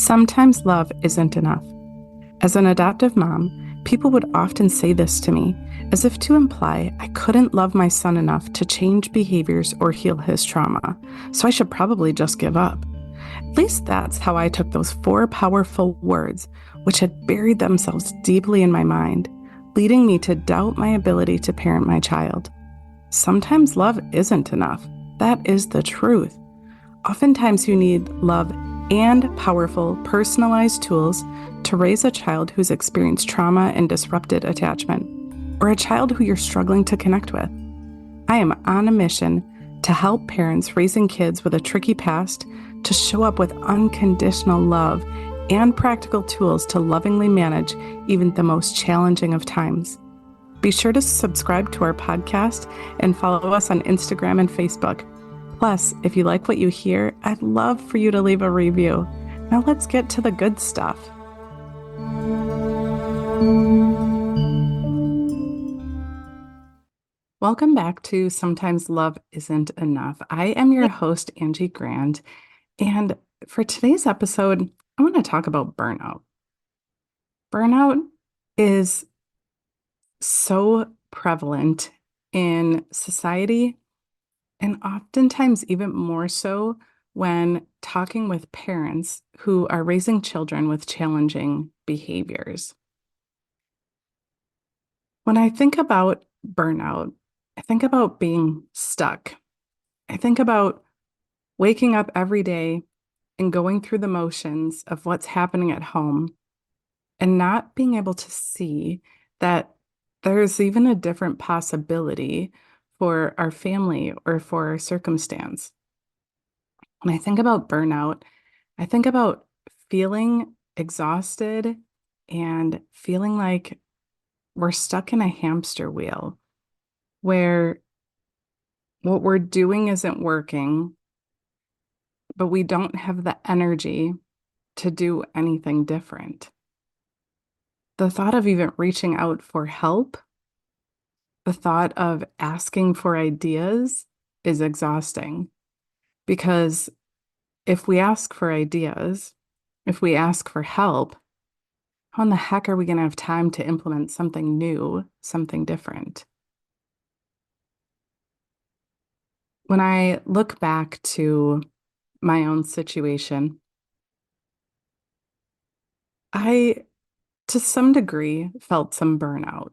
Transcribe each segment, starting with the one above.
Sometimes love isn't enough. As an adoptive mom, people would often say this to me, as if to imply I couldn't love my son enough to change behaviors or heal his trauma, so I should probably just give up. At least that's how I took those four powerful words, which had buried themselves deeply in my mind, leading me to doubt my ability to parent my child. Sometimes love isn't enough. That is the truth. Oftentimes, you need love and powerful, personalized tools to raise a child who's experienced trauma and disrupted attachment, or a child who you're struggling to connect with. I am on a mission to help parents raising kids with a tricky past to show up with unconditional love and practical tools to lovingly manage even the most challenging of times. Be sure to subscribe to our podcast and follow us on Instagram and Facebook. Plus, if you like what you hear, I'd love for you to leave a review. Now let's get to the good stuff. Welcome back to Sometimes Love Isn't Enough. I am your host, Angie Grandt, and for today's episode, I want to talk about burnout. Burnout is so prevalent in society, and oftentimes even more so when talking with parents who are raising children with challenging behaviors. When I think about burnout, I think about being stuck. I think about waking up every day and going through the motions of what's happening at home and not being able to see that there's even a different possibility for our family or for our circumstance. When I think about burnout, I think about feeling exhausted and feeling like we're stuck in a hamster wheel where what we're doing isn't working, but we don't have the energy to do anything different. The thought of even reaching out for help, the thought of asking for ideas is exhausting, because if we ask for ideas, if we ask for help, how in the heck are we going to have time to implement something new, something different? When I look back to my own situation, I, to some degree, felt some burnout.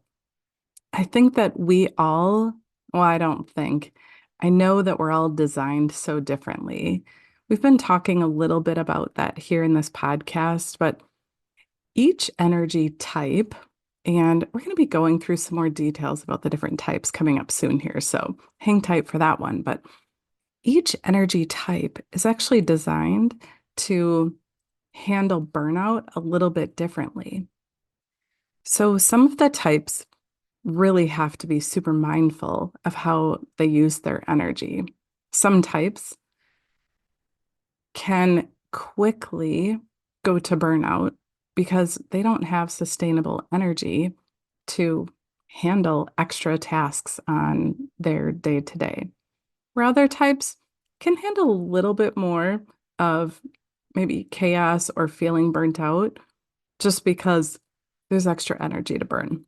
I think that we all, well, I don't think, I know that we're all designed so differently. We've been talking a little bit about that here in this podcast, but each energy type, and we're going to be going through some more details about the different types coming up soon here, so hang tight for that one. But each energy type is actually designed to handle burnout a little bit differently. So some of the types really have to be super mindful of how they use their energy. Some types can quickly go to burnout because they don't have sustainable energy to handle extra tasks on their day-to-day. Where other types can handle a little bit more of maybe chaos or feeling burnt out just because there's extra energy to burn.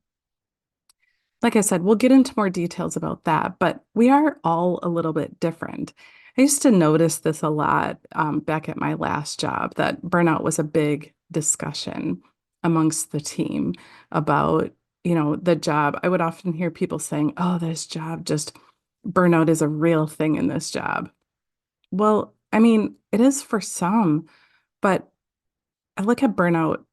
Like I said, we'll get into more details about that, but we are all a little bit different. I used to notice this a lot back at my last job, that burnout was a big discussion amongst the team about, the job. I would often hear people saying, oh, this job, just burnout is a real thing in this job. Well, I mean, it is for some, but I look at burnout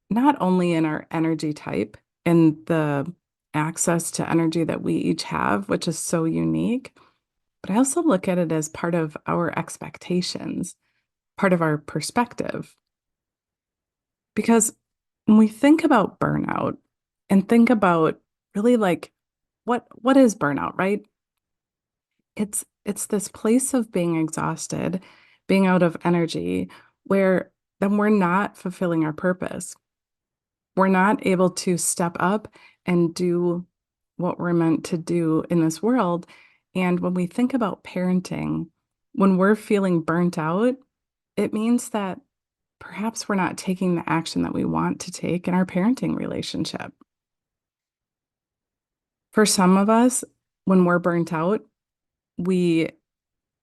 not only in our energy type and the access to energy that we each have, which is so unique, but I also look at it as part of our expectations, part of our perspective. Because when we think about burnout and think about really like what is burnout, right? It's this place of being exhausted, being out of energy, where then we're not fulfilling our purpose. We're not able to step up and do what we're meant to do in this world. And when we think about parenting, when we're feeling burnt out, it means that perhaps we're not taking the action that we want to take in our parenting relationship. For some of us, when we're burnt out, we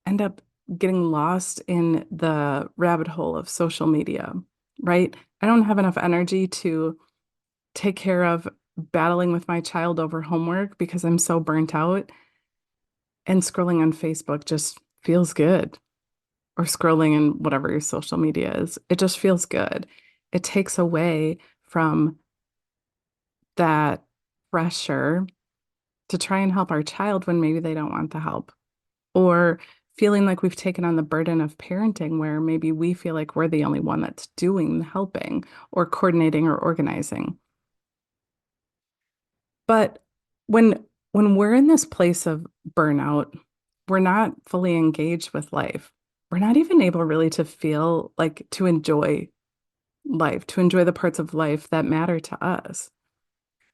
end up getting lost in the rabbit hole of social media, right? I don't have enough energy to take care of battling with my child over homework because I'm so burnt out. And scrolling on Facebook just feels good, or scrolling in whatever your social media is. It just feels good. It takes away from that pressure to try and help our child when maybe they don't want the help, or feeling like we've taken on the burden of parenting where maybe we feel like we're the only one that's doing the helping or coordinating or organizing. But when we're in this place of burnout, we're not fully engaged with life. We're not even able really to feel like to enjoy life, to enjoy the parts of life that matter to us.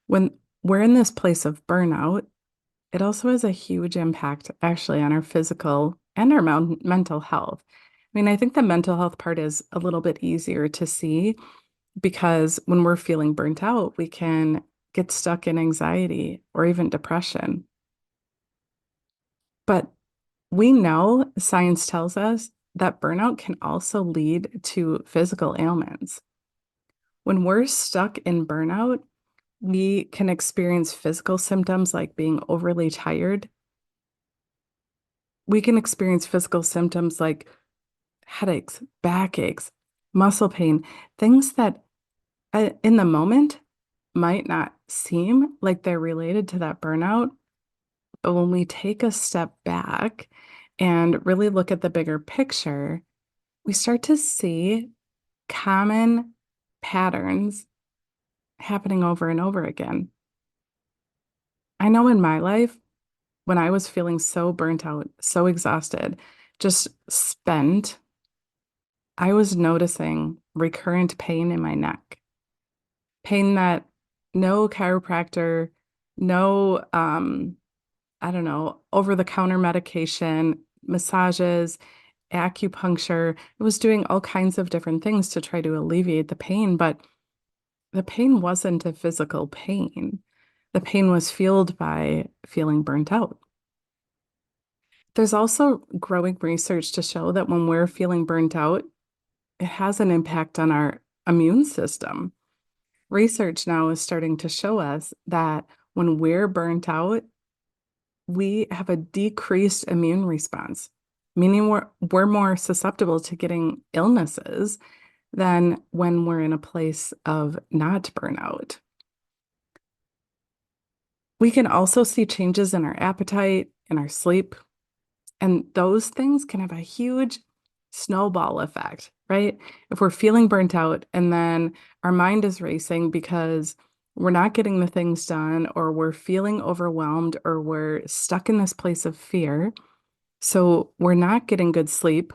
When we're in this place of burnout, it also has a huge impact actually on our physical and our mental health. I mean, I think the mental health part is a little bit easier to see because when we're feeling burnt out, we can get stuck in anxiety or even depression. But we know science tells us that burnout can also lead to physical ailments. When we're stuck in burnout, we can experience physical symptoms like being overly tired. We can experience physical symptoms like headaches, backaches, muscle pain, things that in the moment might not seem like they're related to that burnout. But when we take a step back and really look at the bigger picture, we start to see common patterns happening over and over again. I know in my life, when I was feeling so burnt out, so exhausted, just spent, I was noticing recurrent pain in my neck, pain that no chiropractor, no, I don't know, over the counter medication, massages, acupuncture. It was doing all kinds of different things to try to alleviate the pain, but the pain wasn't a physical pain. The pain was fueled by feeling burnt out. There's also growing research to show that when we're feeling burnt out, it has an impact on our immune system. Research now is starting to show us that when we're burnt out, we have a decreased immune response, meaning we're more susceptible to getting illnesses than when we're in a place of not burnout. We can also see changes in our appetite, in our sleep, and those things can have a huge snowball effect, right? If we're feeling burnt out and then our mind is racing because we're not getting the things done, or we're feeling overwhelmed, or we're stuck in this place of fear. So we're not getting good sleep.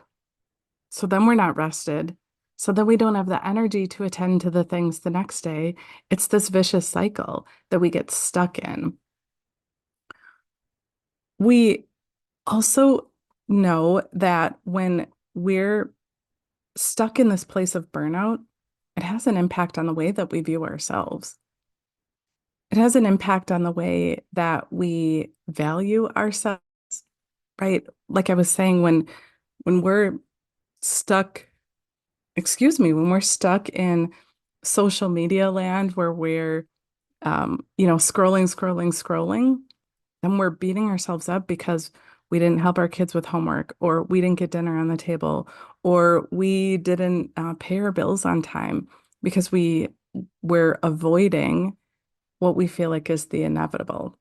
So then we're not rested. So then we don't have the energy to attend to the things the next day. It's this vicious cycle that we get stuck in. We also know that when we're stuck in this place of burnout, it has an impact on the way that we view ourselves. It has an impact on the way that we value ourselves, right? Like I was saying, when we're stuck, when we're stuck in social media land where we're scrolling, then we're beating ourselves up because we didn't help our kids with homework, or we didn't get dinner on the table, or we didn't pay our bills on time because we're avoiding what we feel like is the inevitable.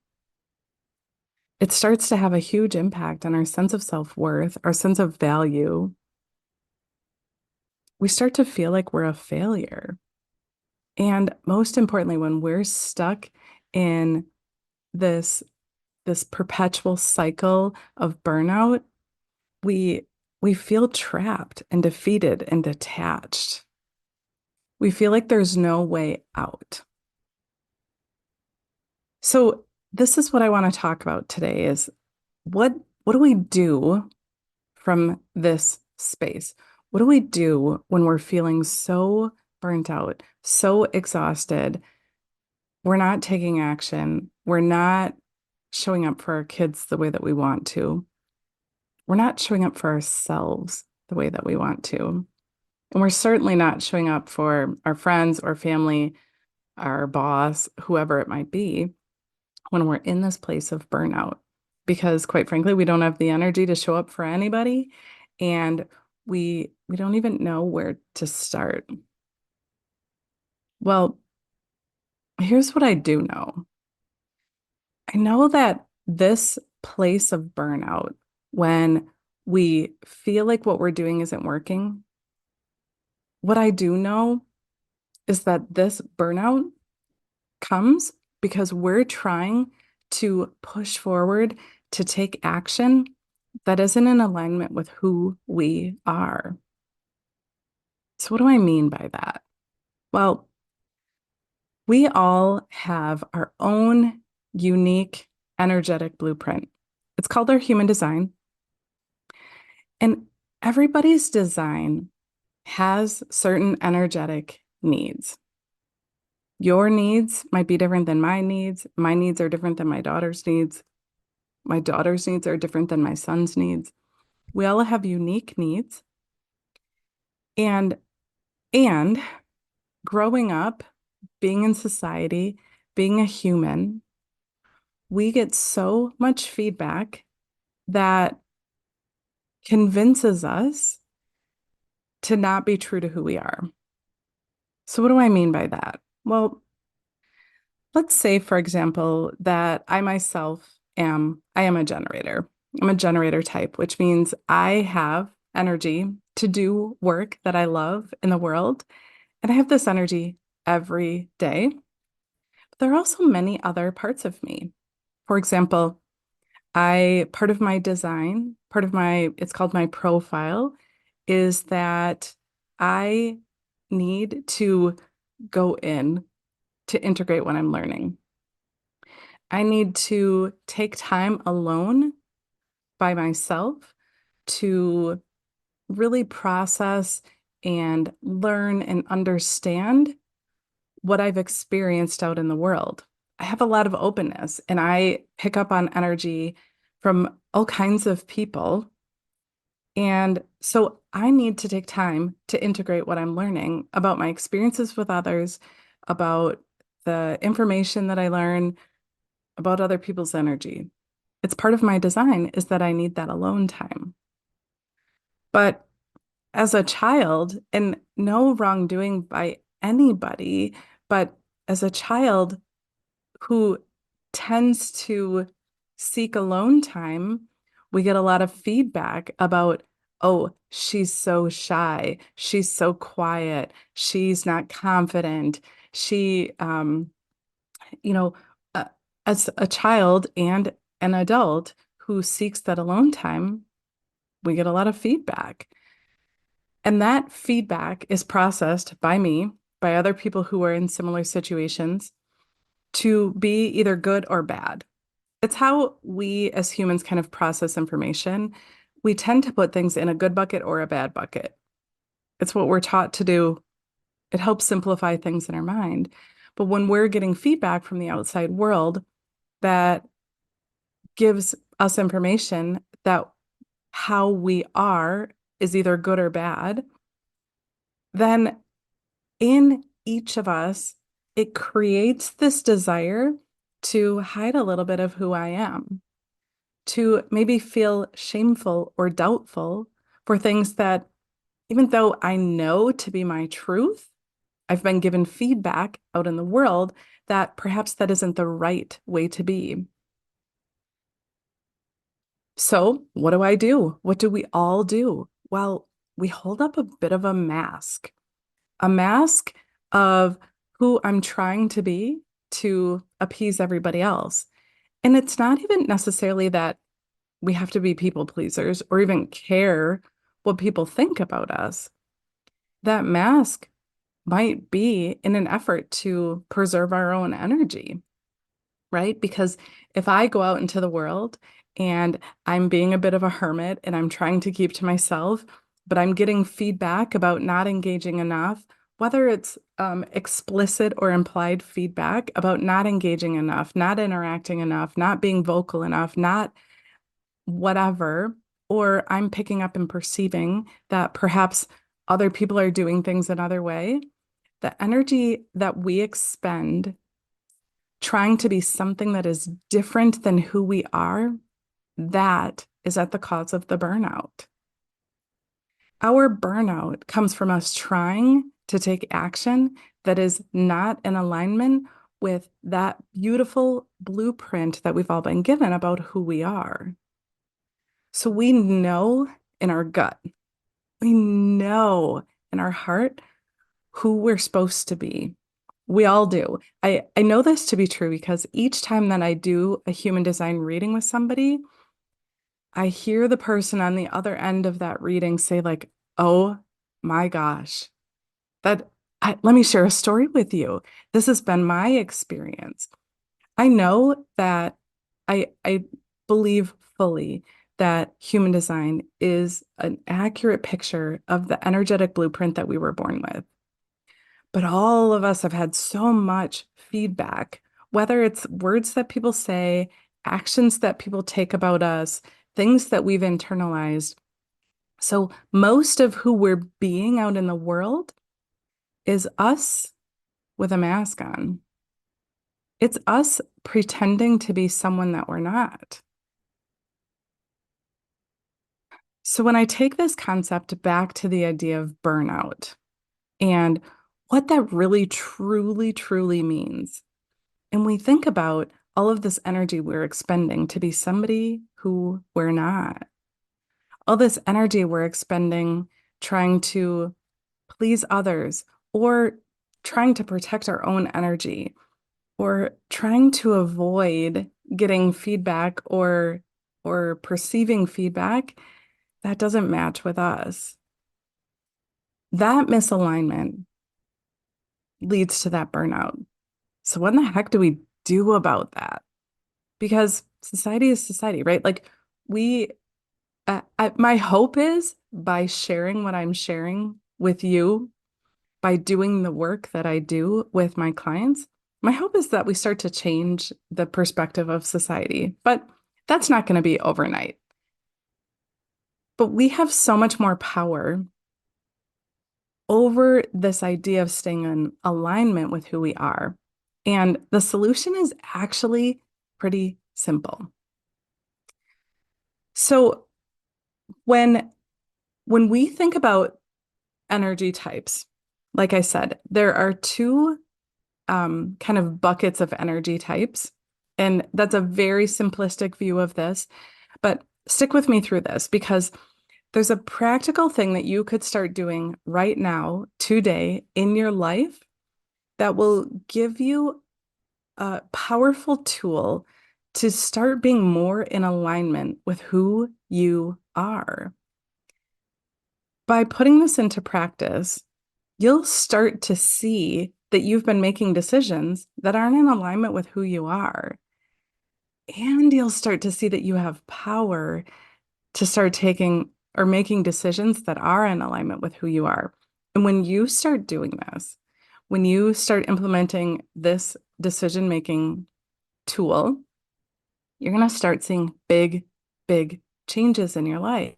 It starts to have a huge impact on our sense of self-worth, our sense of value. We start to feel like we're a failure. And most importantly, when we're stuck in this perpetual cycle of burnout, we we feel trapped and defeated and detached. We feel like there's no way out. So this is what I want to talk about today is what what do we do from this space? What do we do when we're feeling so burnt out, so exhausted? We're not taking action. We're not showing up for our kids the way that we want to. We're not showing up for ourselves the way that we want to. And we're certainly not showing up for our friends or family, our boss, whoever it might be, when we're in this place of burnout. Because quite frankly, we don't have the energy to show up for anybody, and we don't even know where to start. Well, here's what I do know. I know that this place of burnout, when we feel like what we're doing isn't working, what I do know is that this burnout comes because we're trying to push forward to take action that isn't in alignment with who we are. So, what do I mean by that? Well, we all have our own unique energetic blueprint. It's called our human design. And everybody's design has certain energetic needs. Your needs might be different than my needs. My needs are different than my daughter's needs. My daughter's needs are different than my son's needs. We all have unique needs. And and growing up, being in society, being a human, we get so much feedback that convinces us to not be true to who we are. So what do I mean by that? Well, let's say, for example, that I am a generator. I'm a generator type, which means I have energy to do work that I love in the world. And I have this energy every day. But there are also many other parts of me. For example, part of my design, it's called my profile, is that I need to go in to integrate what I'm learning. I need to take time alone by myself to really process and learn and understand what I've experienced out in the world. I have a lot of openness and I pick up on energy from all kinds of people. And so I need to take time to integrate what I'm learning about my experiences with others, about the information that I learn, about other people's energy. It's part of my design is that I need that alone time. But as a child, and no wrongdoing by anybody, but as a child who tends to seek alone time, we get a lot of feedback about, oh, she's so shy, she's so quiet, she's not confident. She, you know, uh, as a child and an adult who seeks that alone time, we get a lot of feedback. And that feedback is processed by me, by other people who are in similar situations, to be either good or bad. It's how we as humans kind of process information. We tend to put things in a good bucket or a bad bucket. It's what we're taught to do. It helps simplify things in our mind. But when we're getting feedback from the outside world that gives us information that how we are is either good or bad, then in each of us, it creates this desire to hide a little bit of who I am, to maybe feel shameful or doubtful for things that, even though I know to be my truth, I've been given feedback out in the world that perhaps that isn't the right way to be. So, what do I do? What do we all do? Well, we hold up a bit of a mask of who I'm trying to be to appease everybody else. And it's not even necessarily that we have to be people pleasers or even care what people think about us. That mask might be in an effort to preserve our own energy, right? Because if I go out into the world and I'm being a bit of a hermit and I'm trying to keep to myself, but I'm getting feedback about not engaging enough, whether it's explicit or implied feedback about not engaging enough, not interacting enough, not being vocal enough, not whatever, or I'm picking up and perceiving that perhaps other people are doing things another way, the energy that we expend trying to be something that is different than who we are, that is at the cause of the burnout. Our burnout comes from us trying to take action that is not in alignment with that beautiful blueprint that we've all been given about who we are. So we know in our gut, we know in our heart who we're supposed to be. We all do. I know this to be true because each time that I do a human design reading with somebody, I hear the person on the other end of that reading say, like, oh my gosh, let me share a story with you. This has been my experience. I know that I believe fully that human design is an accurate picture of the energetic blueprint that we were born with. But all of us have had so much feedback, whether it's words that people say, actions that people take about us, things that we've internalized. So most of who we're being out in the world is us with a mask on. It's us pretending to be someone that we're not. So when I take this concept back to the idea of burnout and what that really, truly, truly means, and we think about all of this energy we're expending to be somebody who we're not, all this energy we're expending trying to please others or trying to protect our own energy or trying to avoid getting feedback or perceiving feedback that doesn't match with us. That misalignment leads to that burnout. So what in the heck do we do about that? Because society is society, right? Like we, my hope is by sharing what I'm sharing with you, by doing the work that I do with my clients, my hope is that we start to change the perspective of society. But that's not going to be overnight. But we have so much more power over this idea of staying in alignment with who we are. And the solution is actually pretty simple. So when we think about energy types, like I said, there are two kind of buckets of energy types. And that's a very simplistic view of this. But stick with me through this because there's a practical thing that you could start doing right now, today, in your life that will give you a powerful tool to start being more in alignment with who you are. By putting this into practice, you'll start to see that you've been making decisions that aren't in alignment with who you are. And you'll start to see that you have power to start taking or making decisions that are in alignment with who you are. And when you start doing this, when you start implementing this decision-making tool, you're going to start seeing big, big changes in your life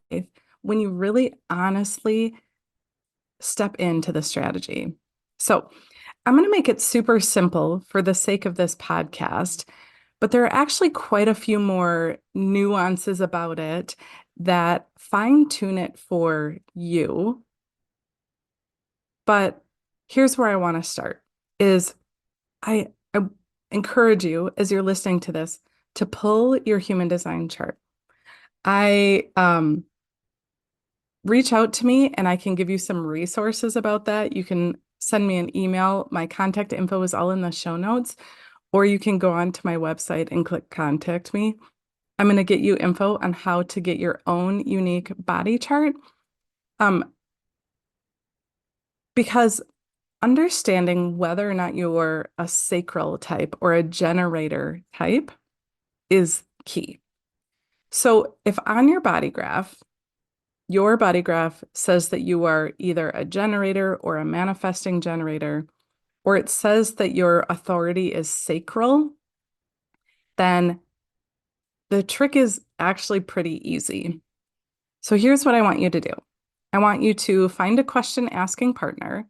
when you really honestly step into the strategy. So I'm going to make it super simple for the sake of this podcast, but there are actually quite a few more nuances about it that fine-tune it for you. But here's where I want to start is I encourage you as you're listening to this to pull your human design chart. I reach out to me and I can give you some resources about that. You can send me an email. My contact info is all in the show notes, or you can go onto my website and click contact me. I'm going to get you info on how to get your own unique body chart. Because understanding whether or not you're a sacral type or a generator type is key. So if on your body graph, your body graph says that you are either a generator or a manifesting generator, or it says that your authority is sacral, then the trick is actually pretty easy. So here's what I want you to do. I want you to find a question asking partner.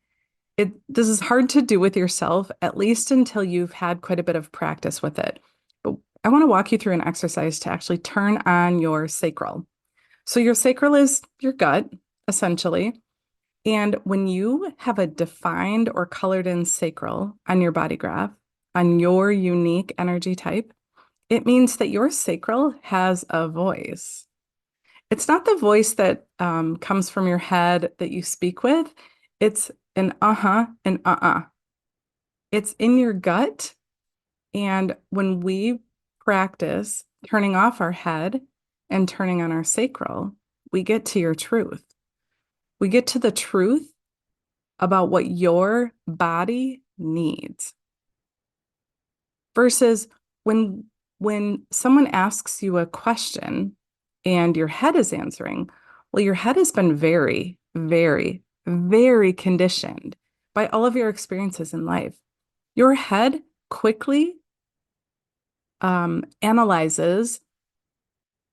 This is hard to do with yourself, at least until you've had quite a bit of practice with it. But I want to walk you through an exercise to actually turn on your sacral. So your sacral is your gut, essentially. And when you have a defined or colored in sacral on your body graph, on your unique energy type, it means that your sacral has a voice. It's not the voice that comes from your head that you speak with. It's an uh-huh and uh-uh. It's in your gut. And when we practice turning off our head and turning on our sacral, we get to your truth. We get to the truth about what your body needs. Versus when someone asks you a question and your head is answering, well, your head has been very, very, very conditioned by all of your experiences in life. Your head quickly analyzes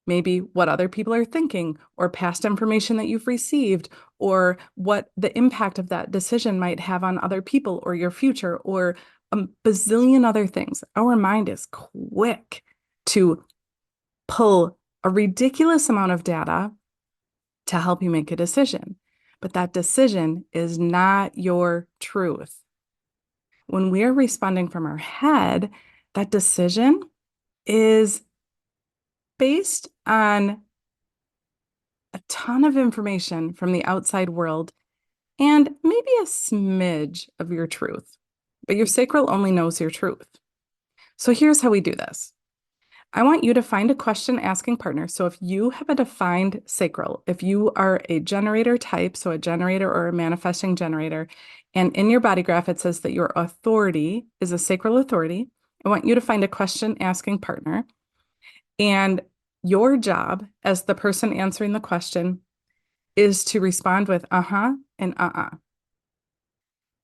maybe what other people are thinking or past information that you've received or what the impact of that decision might have on other people or your future or a bazillion other things. Our mind is quick to pull a ridiculous amount of data to help you make a decision. But that decision is not your truth. When we are responding from our head, that decision is based on a ton of information from the outside world and maybe a smidge of your truth. But your sacral only knows your truth. So here's how we do this. I want you to find a question asking partner. So if you have a defined sacral, if you are a generator type, so a generator or a manifesting generator, and in your body graph, it says that your authority is a sacral authority, I want you to find a question asking partner. And your job as the person answering the question is to respond with uh-huh and uh-uh.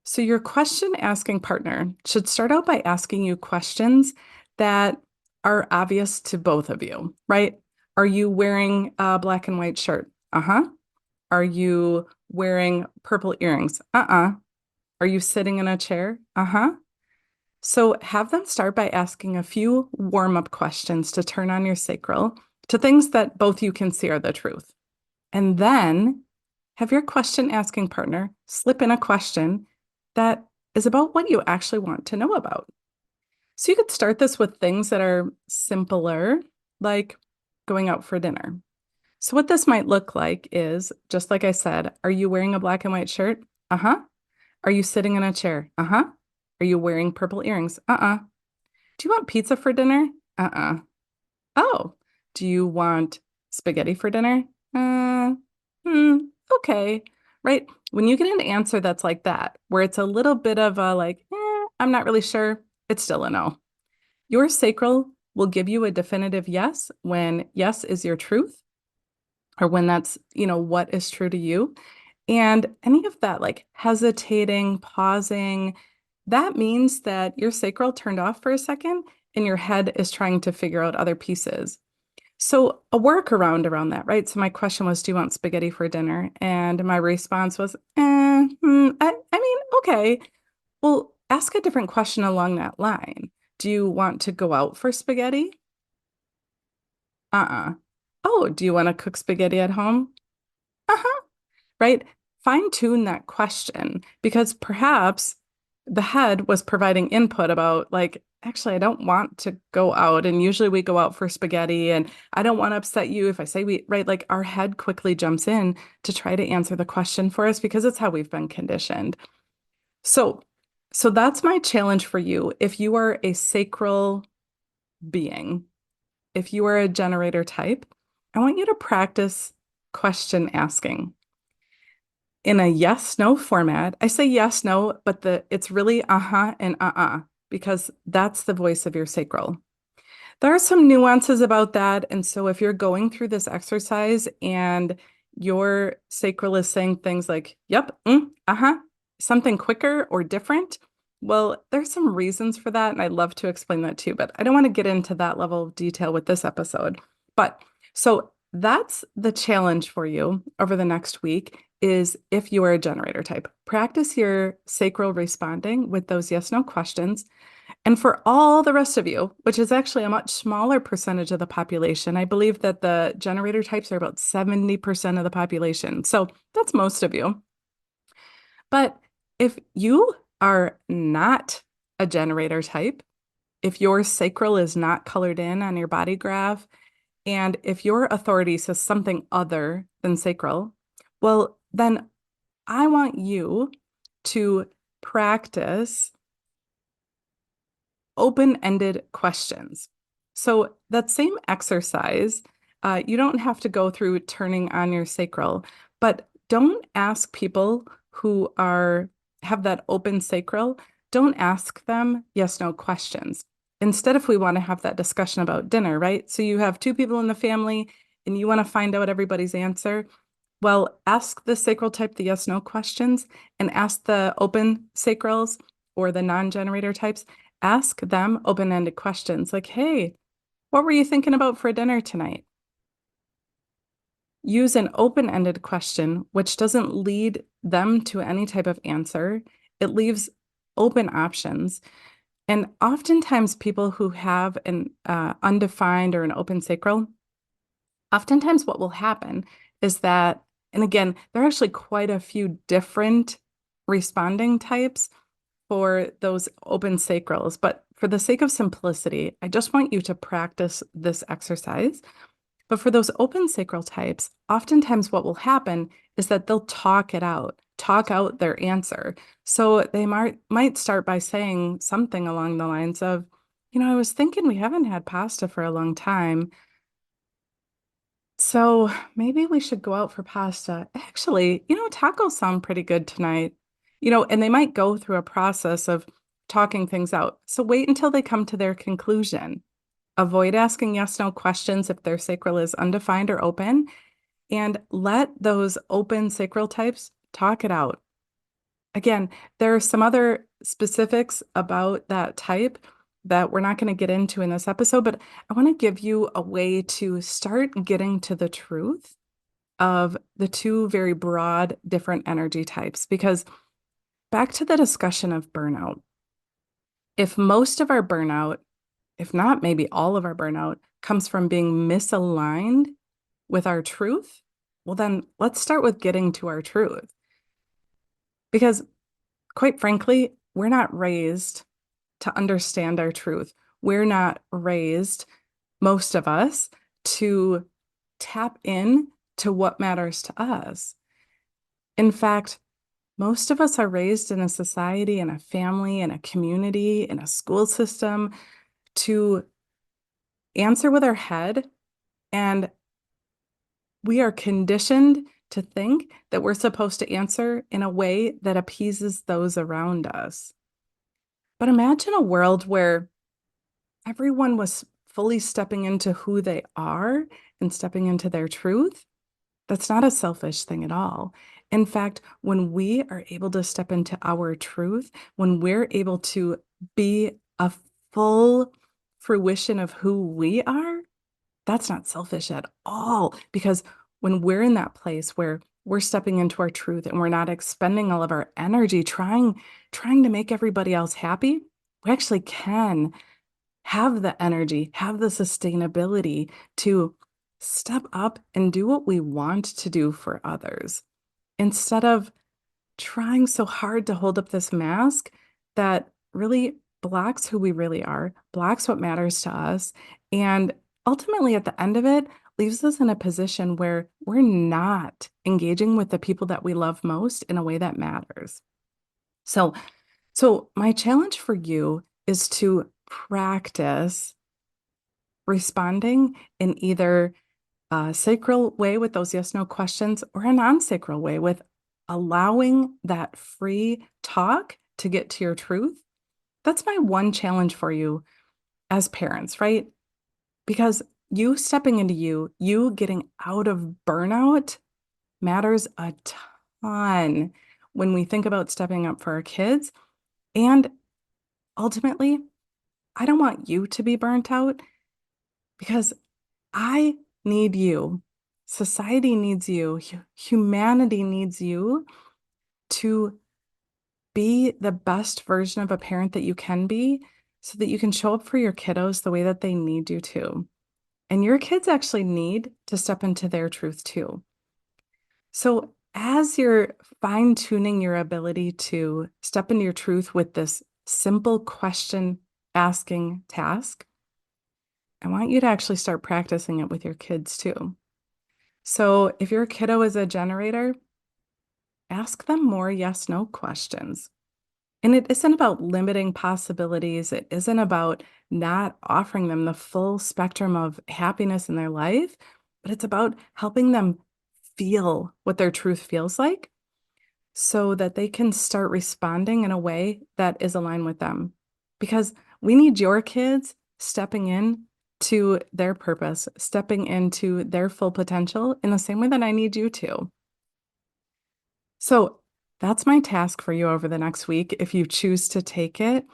So your question asking partner should start out by asking you questions that are obvious to both of you, right? Are you wearing a black and white shirt? Uh-huh. Are you wearing purple earrings? Uh-uh. Are you sitting in a chair? Uh-huh. So have them start by asking a few warm-up questions to turn on your sacral to things that both you can see are the truth. And then have your question asking partner slip in a question that is about what you actually want to know about. So you could start this with things that are simpler, like going out for dinner. So what this might look like is, just like I said, are you wearing a black and white shirt? Uh-huh. Are you sitting in a chair? Uh-huh. Are you wearing purple earrings? Uh-uh. Do you want pizza for dinner? Uh-uh. Oh, do you want spaghetti for dinner? Uh, hmm, okay. Right? When you get an answer that's like that, where it's a little bit of a like, I'm not really sure, it's still a no. Your sacral will give you a definitive yes when yes is your truth, or when that's, what is true to you. And any of that, like hesitating, pausing, that means that your sacral turned off for a second and your head is trying to figure out other pieces. So a workaround around that, right? So my question was, do you want spaghetti for dinner? And my response was, I mean, okay. Well, ask a different question along that line. Do you want to go out for spaghetti? Uh-uh. Oh, do you want to cook spaghetti at home? Uh-huh. Right? Fine tune that question because perhaps the head was providing input about like, actually, I don't want to go out. And usually we go out for spaghetti and I don't want to upset you if I say right? Like our head quickly jumps in to try to answer the question for us because it's how we've been conditioned. So, so that's my challenge for you. If you are a sacral being, if you are a generator type, I want you to practice question asking in a yes, no format. I say yes, no, but it's really uh-huh and uh-uh because that's the voice of your sacral. There are some nuances about that. And so if you're going through this exercise and your sacral is saying things like, yep, uh-huh, something quicker or different, well, there's some reasons for that, and I'd love to explain that too, but I don't want to get into that level of detail with this episode. But so that's the challenge for you over the next week is if you are a generator type, practice your sacral responding with those yes, no questions. And for all the rest of you, which is actually a much smaller percentage of the population, I believe that the generator types are about 70% of the population. So that's most of you. But if you are not a generator type, if your sacral is not colored in on your body graph, and if your authority says something other than sacral, well, then I want you to practice open-ended questions. So that same exercise, you don't have to go through turning on your sacral, but don't ask people who have that open sacral, don't ask them yes, no questions. Instead, if we want to have that discussion about dinner, right? So you have two people in the family and you want to find out everybody's answer. Well, ask the sacral type the yes, no questions and ask the open sacrals or the non-generator types, ask them open-ended questions like, hey, what were you thinking about for dinner tonight? Use an open-ended question, which doesn't lead them to any type of answer. It leaves open options. And oftentimes people who have an undefined or an open sacral, oftentimes what will happen is that, and again, there are actually quite a few different responding types for those open sacrals, but for the sake of simplicity, I just want you to practice this exercise. But for those open sacral types, oftentimes what will happen is that they'll talk out their answer. So they might start by saying something along the lines of, I was thinking we haven't had pasta for a long time. So maybe we should go out for pasta. Actually, tacos sound pretty good tonight. And they might go through a process of talking things out. So wait until they come to their conclusion. Avoid asking yes, no questions if their sacral is undefined or open, and let those open sacral types talk it out. Again, there are some other specifics about that type that we're not going to get into in this episode, but I want to give you a way to start getting to the truth of the two very broad different energy types. Because back to the discussion of burnout, if most of our burnout, if not maybe all of our burnout, comes from being misaligned with our truth, well, then let's start with getting to our truth. Because quite frankly, we're not raised to understand our truth. We're not raised, most of us, to tap in to what matters to us. In fact, most of us are raised in a society, in a family, in a community, in a school system to answer with our head, and we are conditioned to think that we're supposed to answer in a way that appeases those around us. But imagine a world where everyone was fully stepping into who they are and stepping into their truth. That's not a selfish thing at all. In fact, when we are able to step into our truth, when we're able to be a full fruition of who we are, that's not selfish at all. Because when we're in that place where we're stepping into our truth and we're not expending all of our energy trying to make everybody else happy, we actually can have the energy, have the sustainability to step up and do what we want to do for others instead of trying so hard to hold up this mask that really blocks who we really are, blocks what matters to us, and ultimately at the end of it, leaves us in a position where we're not engaging with the people that we love most in a way that matters. So my challenge for you is to practice responding in either a sacral way with those yes, no questions or a non-sacral way with allowing that free talk to get to your truth. That's my one challenge for you as parents, right? Because you stepping into you getting out of burnout matters a ton when we think about stepping up for our kids. And ultimately, I don't want you to be burnt out because I need you. Society needs you. Humanity needs you to be the best version of a parent that you can be so that you can show up for your kiddos the way that they need you to. And your kids actually need to step into their truth too. So as you're fine-tuning your ability to step into your truth with this simple question asking task, I want you to actually start practicing it with your kids too. So if your kiddo is a generator, ask them more yes/no questions. And it isn't about limiting possibilities. It isn't about not offering them the full spectrum of happiness in their life, but it's about helping them feel what their truth feels like so that they can start responding in a way that is aligned with them. Because we need your kids stepping in to their purpose, stepping into their full potential in the same way that I need you to. So that's my task for you over the next week. If you choose to take it,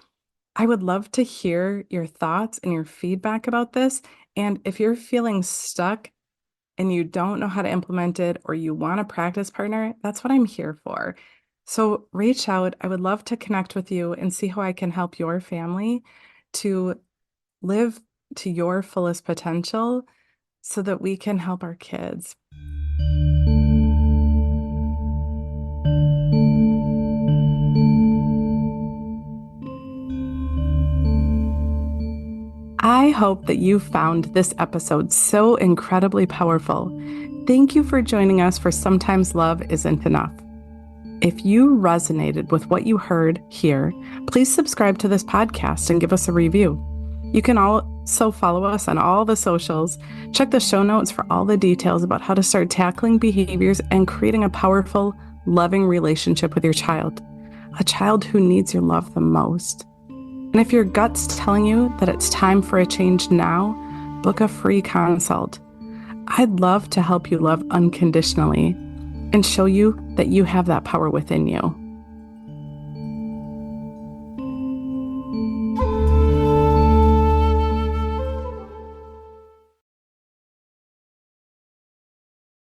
I would love to hear your thoughts and your feedback about this. And if you're feeling stuck and you don't know how to implement it or you want a practice partner, that's what I'm here for. So reach out. I would love to connect with you and see how I can help your family to live to your fullest potential so that we can help our kids. I hope that you found this episode so incredibly powerful. Thank you for joining us for Sometimes Love Isn't Enough. If you resonated with what you heard here, please subscribe to this podcast and give us a review. You can also follow us on all the socials. Check the show notes for all the details about how to start tackling behaviors and creating a powerful, loving relationship with your child, a child who needs your love the most. And if your gut's telling you that it's time for a change now, book a free consult. I'd love to help you love unconditionally and show you that you have that power within you.